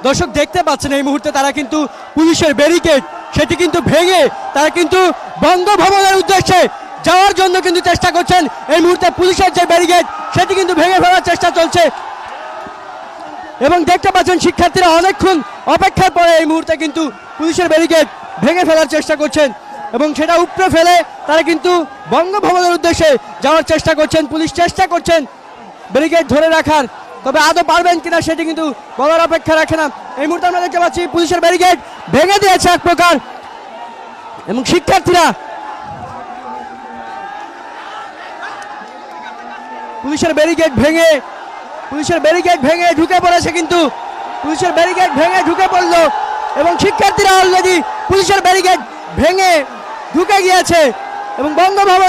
দর্শক দেখতে পাচ্ছেন এই মুহূর্তে তারা কিন্তু পুলিশের ব্যারিকেড সেটি কিন্তু ভেঙে তারা কিন্তু বঙ্গভবনের উদ্দেশ্যে যাওয়ার জন্য কিন্তু চেষ্টা করছেন। এই মুহূর্তে পুলিশের যে ব্যারিকেড সেটি কিন্তু ভেঙে ফেলার চেষ্টা চলছে এবং দেখতে পাচ্ছেন শিক্ষার্থীরা অনেকক্ষণ অপেক্ষার পরে এই মুহূর্তে কিন্তু পুলিশের ব্যারিকেড ভেঙে ফেলার চেষ্টা করছেন এবং সেটা উপড়ে ফেলে তারা কিন্তু বঙ্গভবনের উদ্দেশ্যে যাওয়ার চেষ্টা করছেন। পুলিশ চেষ্টা করছেন ব্যারিকেড ধরে রাখার, তবে আদৌ পারবেন কিনা সেটি কিন্তু বলার অপেক্ষা রাখে না। এই মুহূর্তে আমরা দেখতে পাচ্ছি পুলিশের ব্যারিকেড ভেঙে দিয়েছে এক প্রকার এবং শিক্ষার্থীরা পুলিশের ব্যারিকেড ভেঙে ঢুকে পড়েছে, কিন্তু পুলিশের ব্যারিকেড ভেঙে ঢুকে পড়লো এবং শিক্ষার্থীরা অলরেডি পুলিশের ব্যারিকেড ভেঙে ঢুকে গিয়েছে এবং বঙ্গভবন